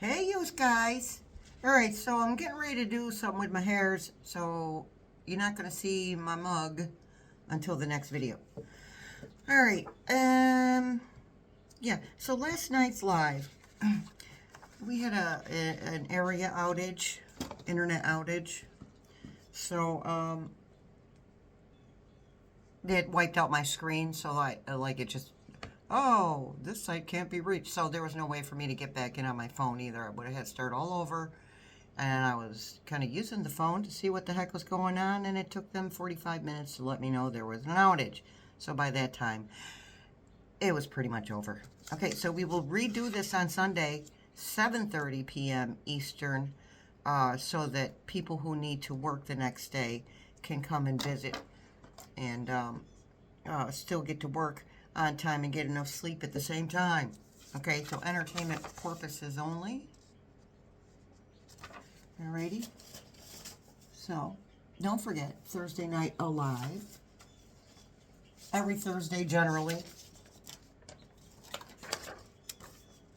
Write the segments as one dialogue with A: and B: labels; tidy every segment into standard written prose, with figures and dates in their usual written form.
A: Hey, you guys. All right, so I'm getting ready to do something with my hairs, so you're not going to see my mug until the next video. All right, yeah, so last night's live, we had an area outage, internet outage, so, it wiped out my screen, so it just, oh, this site can't be reached, so there was no way for me to get back in on my phone either. I would have had to start all over. And I was kind of using the phone to see what the heck was going on, and it took them 45 minutes to let me know there was an outage. So by that time, it was pretty much over. Okay, so we will redo this on Sunday, 7:30 p.m. Eastern, so that people who need to work the next day can come and visit and still get to work on time and get enough sleep at the same time. Okay, so entertainment purposes only. Alrighty. So, don't forget, Thursday night alive. Every Thursday, generally.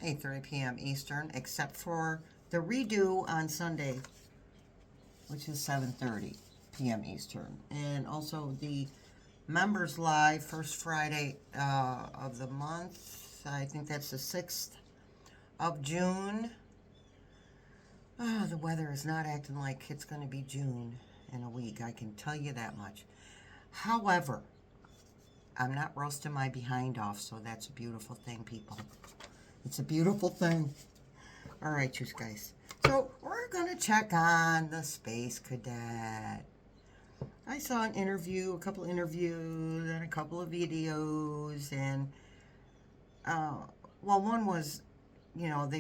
A: 8:30 p.m. Eastern, except for the redo on Sunday, which is 7:30 p.m. Eastern. And also the members live, first Friday of the month. I think that's the 6th of June. Oh, the weather is not acting like it's going to be June in a week. I can tell you that much. However, I'm not roasting my behind off, so that's a beautiful thing, people. It's a beautiful thing. All right, you guys. So we're going to check on the Space Cadet. I saw an interview, a couple interviews, and a couple of videos, and, well, one was, you know,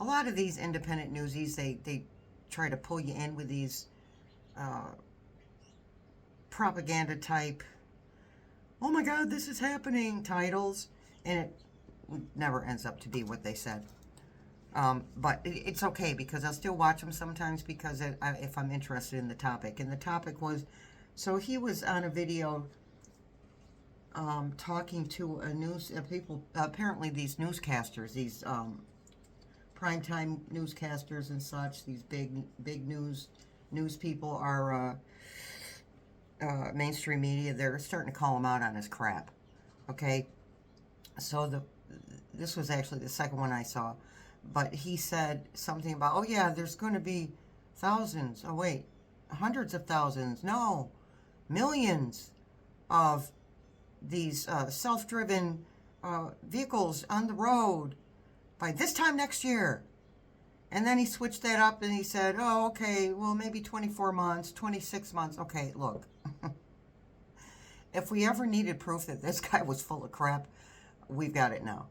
A: a lot of these independent newsies, they try to pull you in with these propaganda type, oh my God, this is happening titles, and it never ends up to be what they said. But it's okay because I'll still watch them sometimes because if I'm interested in the topic. And the topic was, so he was on a video talking to people, apparently these newscasters, these primetime newscasters and such, these big news people are mainstream media. They're starting to call him out on his crap. Okay, so this was actually the second one I saw, but he said something about, oh yeah, there's going to be thousands. Oh wait, hundreds of thousands. No, millions of these self-driven vehicles on the road by this time next year. And then he switched that up and he said, oh, okay, well, maybe 24 months, 26 months. Okay, look, if we ever needed proof that this guy was full of crap, we've got it now.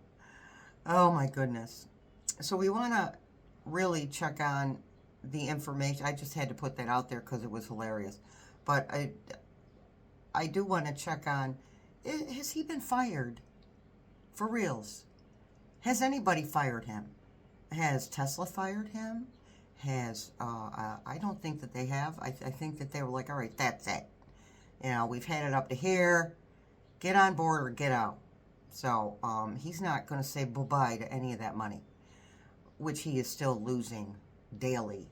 A: Oh, my goodness. So we want to really check on the information. I just had to put that out there because it was hilarious. But I do want to check on, has he been fired? For reals? Has anybody fired him? Has Tesla fired him? I don't think that they have. I think that they were like, all right, that's it. You know, we've had it up to here. Get on board or get out. So he's not going to say bye-bye to any of that money, which he is still losing daily.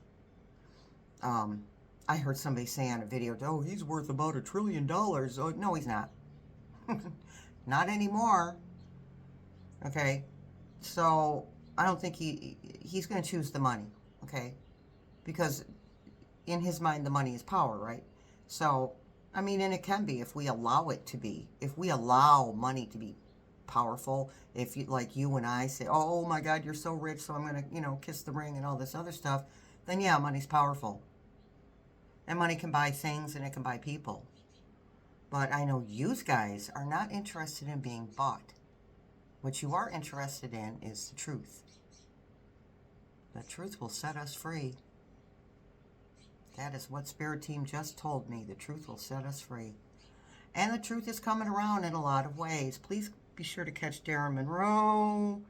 A: I heard somebody say on a video, oh, he's worth about $1 trillion. Oh, no, he's not. Not anymore. Okay, so I don't think he's going to choose the money, okay? Because in his mind, the money is power, right? So, I mean, and it can be if we allow it to be. If we allow money to be powerful, if you, like you and I say, oh my God, you're so rich, so I'm going to, kiss the ring and all this other stuff, then yeah, money's powerful. And money can buy things and it can buy people. But I know you guys are not interested in being bought. What you are interested in is the truth. The truth will set us free. That is what Spirit Team just told me. The truth will set us free. And the truth is coming around in a lot of ways. Please be sure to catch Darren Monroe.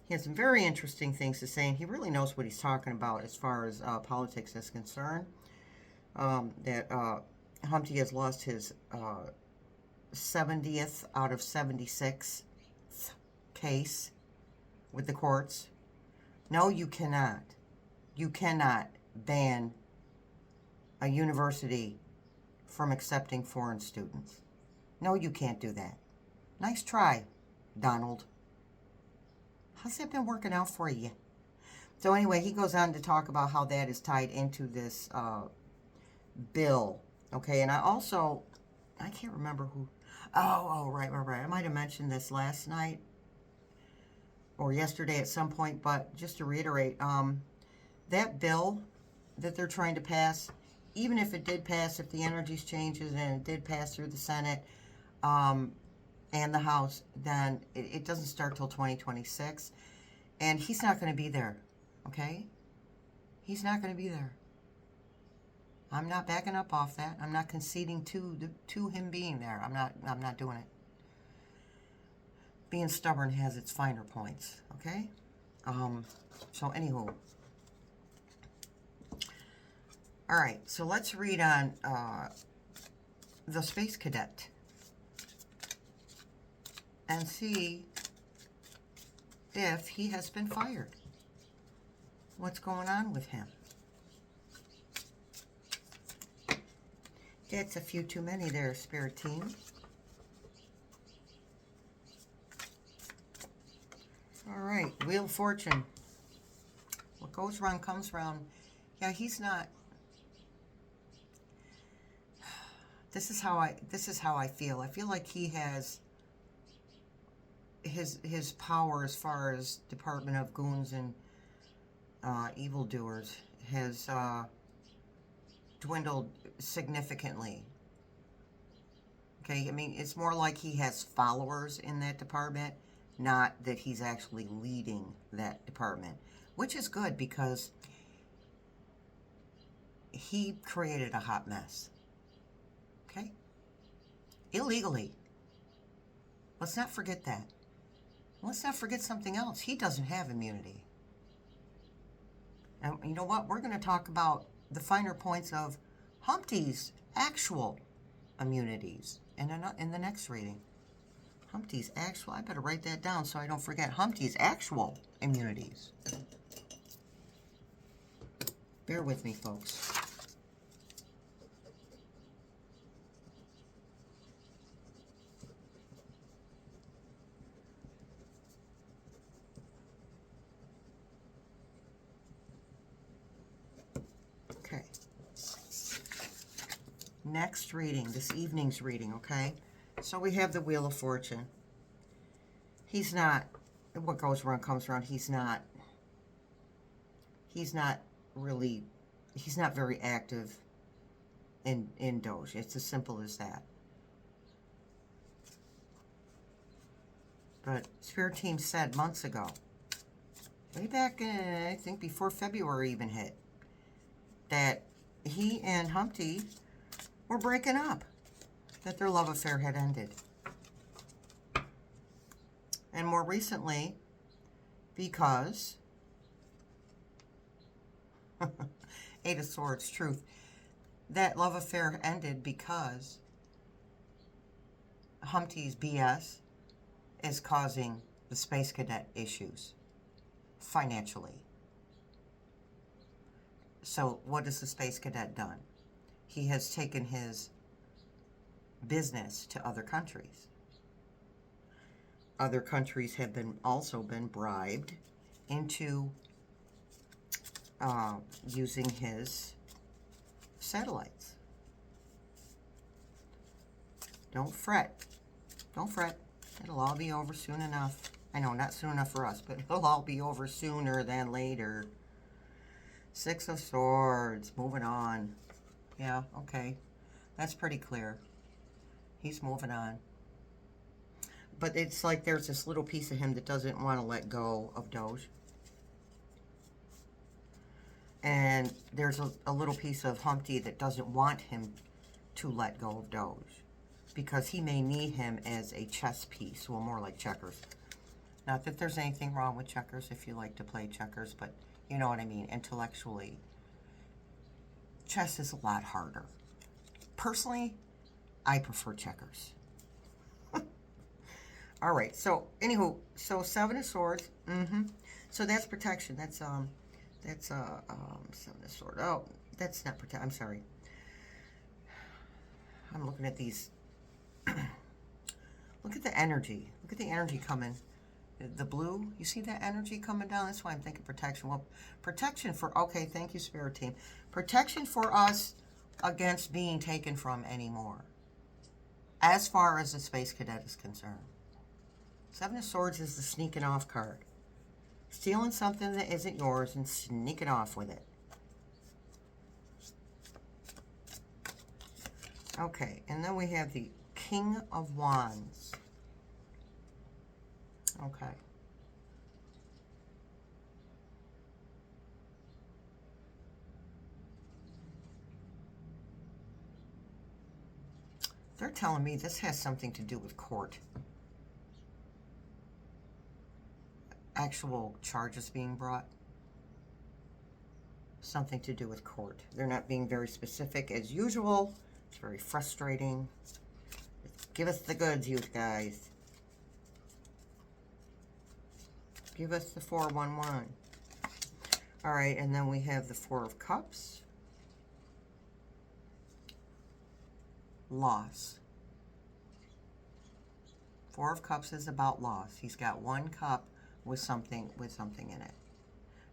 A: He has some very interesting things to say, and he really knows what he's talking about as far as politics is concerned. That Humpty has lost his 70th out of 76 case with the courts. No, you cannot. You cannot ban a university from accepting foreign students. No, you can't do that. Nice try, Donald. How's that been working out for you? So anyway, he goes on to talk about how that is tied into this bill. Okay, and I can't remember who. Oh, right. I might have mentioned this last night or yesterday at some point, but just to reiterate, that bill that they're trying to pass, even if it did pass, if the energies changes and it did pass through the Senate and the House, then it doesn't start till 2026. And he's not going to be there, okay? He's not going to be there. I'm not backing up off that. I'm not conceding to him being there. I'm not doing it. Being stubborn has its finer points, okay? So anywho. All right, so let's read on the Space Cadet and see if he has been fired. What's going on with him? That's a few too many there, Spirit Team. All right, Wheel of Fortune. What goes around comes around. Yeah, he's not. This is how I feel. I feel like he has his power as far as Department of Goons and evildoers has dwindled significantly. Okay, I mean, it's more like he has followers in that department, not that he's actually leading that department, which is good because he created a hot mess. Okay? Illegally. Let's not forget that. Let's not forget something else. He doesn't have immunity. And you know what? We're going to talk about the finer points of Humpty's actual immunities in the next reading. Humpty's actual, I better write that down so I don't forget. Humpty's actual immunities. Bear with me, folks. Okay. Next reading, this evening's reading, okay? So we have the Wheel of Fortune. He's not, what goes around comes around, he's not really, he's not very active in Doge. It's as simple as that. But Spirit Team said months ago, way back in, I think before February even hit, that he and Humpty were breaking up, that their love affair had ended. And more recently, because Eight of Swords, truth, that love affair ended because Humpty's BS is causing the Space Cadet issues financially. So what has the Space Cadet done? He has taken his business to other countries. Other countries have also been bribed into using his satellites. Don't fret. Don't fret. It'll all be over soon enough. I know, not soon enough for us, but it'll all be over sooner than later. Six of Swords. Moving on. Yeah, okay. That's pretty clear. He's moving on. But it's like there's this little piece of him that doesn't want to let go of Doge. And there's a little piece of Humpty that doesn't want him to let go of Doge, because he may need him as a chess piece. Well, more like checkers. Not that there's anything wrong with checkers if you like to play checkers, but you know what I mean, intellectually. Chess is a lot harder. Personally, I prefer checkers. All right, so anywho, so Seven of Swords. So that's protection. That's Seven of Swords. Oh, that's not protection. I'm sorry. I'm looking at these. Look at the energy. Look at the energy coming. The blue, you see that energy coming down? That's why I'm thinking protection. Well, protection for, okay, thank you, Spirit Team. Protection for us against being taken from anymore, as far as the Space Cadet is concerned. Seven of Swords is the sneaking off card. Stealing something that isn't yours and sneaking off with it. Okay, and then we have the King of Wands. Okay. They're telling me this has something to do with court. Actual charges being brought. Something to do with court. They're not being very specific as usual. It's very frustrating. Give us the goods, you guys. Give us the 411. All right, and then we have the Four of Cups. Loss. Four of Cups is about loss. He's got one cup with something in it.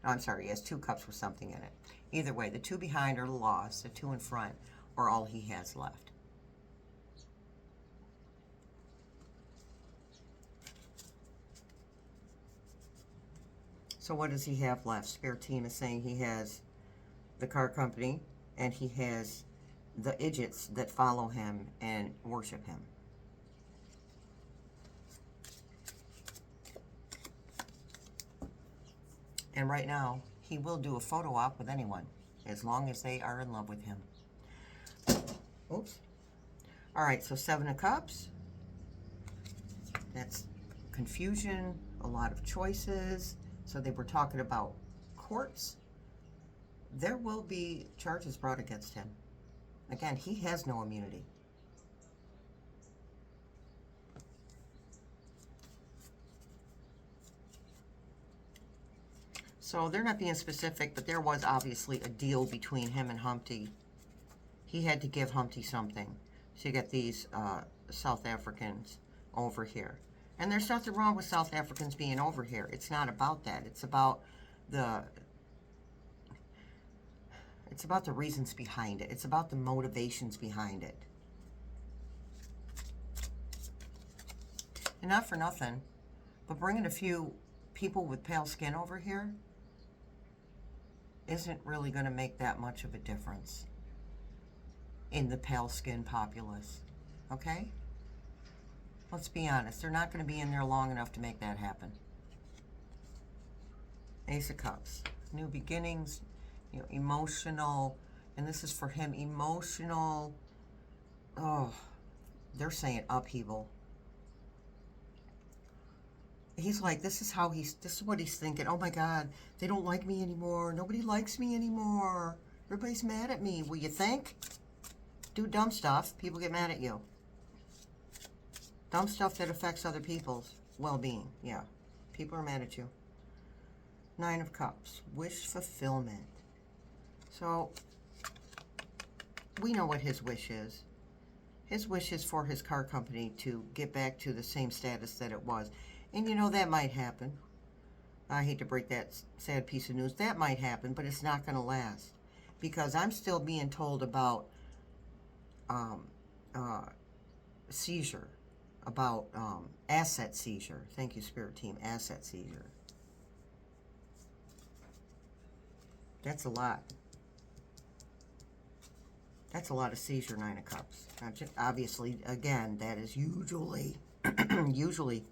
A: No, I'm sorry, he has two cups with something in it. Either way, the two behind are lost, the two in front are all he has left. So what does he have left? Spirit Team is saying he has the car company and he has the idiots that follow him and worship him. And right now, he will do a photo op with anyone, as long as they are in love with him. Oops. All right, so Seven of Cups. That's confusion, a lot of choices. So they were talking about courts. There will be charges brought against him. Again, he has no immunity. So they're not being specific, but there was obviously a deal between him and Humpty. He had to give Humpty something to get these South Africans over here. And there's nothing wrong with South Africans being over here. It's not about that. It's about the reasons behind it. It's about the motivations behind it. And not for nothing, but bringing a few people with pale skin over here isn't really going to make that much of a difference in the pale skin populace. Okay? Let's be honest. They're not going to be in there long enough to make that happen. Ace of Cups. New beginnings, you know, emotional, and this is for him, emotional, oh, they're saying upheaval. He's like, this is what he's thinking. Oh my God, they don't like me anymore. Nobody likes me anymore. Everybody's mad at me. Well, you think? Do dumb stuff. People get mad at you. Dumb stuff that affects other people's well-being. Yeah. People are mad at you. Nine of Cups. Wish fulfillment. So, we know what his wish is. His wish is for his car company to get back to the same status that it was. And you know, that might happen. I hate to break that sad piece of news. That might happen, but it's not going to last. Because I'm still being told about seizure. About asset seizure. Thank you, Spirit Team. Asset seizure. That's a lot. That's a lot of seizure, Nine of Cups. Obviously, again, that is usually, usually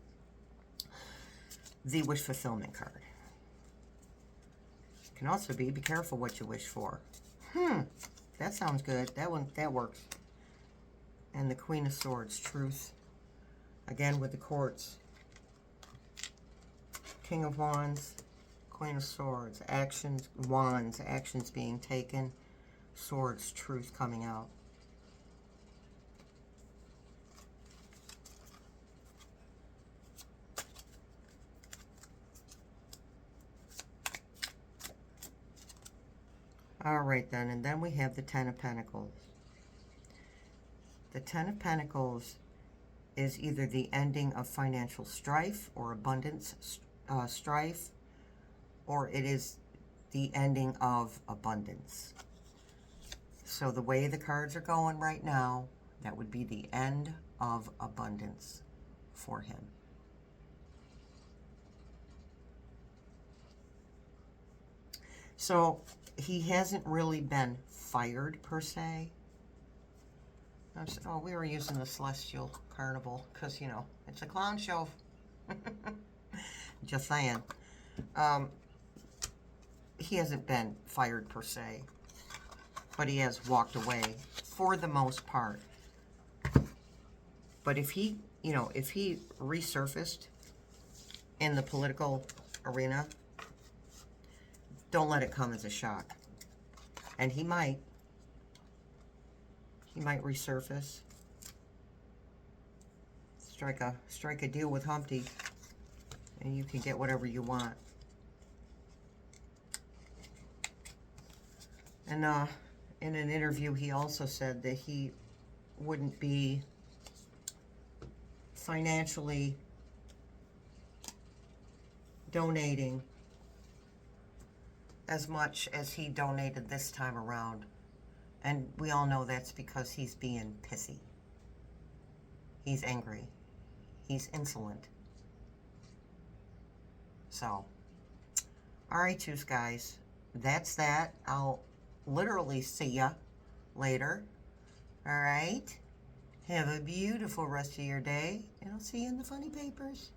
A: the wish fulfillment card. Can also be careful what you wish for. That sounds good. That works. And the Queen of Swords, truth. Again with the courts. King of Wands, Queen of Swords, actions, wands, actions being taken, swords, truth coming out. All right then, and then we have the Ten of Pentacles. The Ten of Pentacles is either the ending of financial strife or abundance strife, or it is the ending of abundance. So the way the cards are going right now, that would be the end of abundance for him. So he hasn't really been fired per se. Oh, we were using the Celestial Carnival because, you know, it's a clown show. Just saying. He hasn't been fired per se, but he has walked away for the most part. But if he, you know, if he resurfaced in the political arena, don't let it come as a shock. And he might resurface, strike a deal with Humpty, and you can get whatever you want. And in an interview, he also said that he wouldn't be financially donating as much as he donated this time around. And we all know that's because he's being pissy. He's angry. He's insolent. So, all right, choose guys. That's that. I'll literally see ya later. All right? Have a beautiful rest of your day, and I'll see you in the funny papers.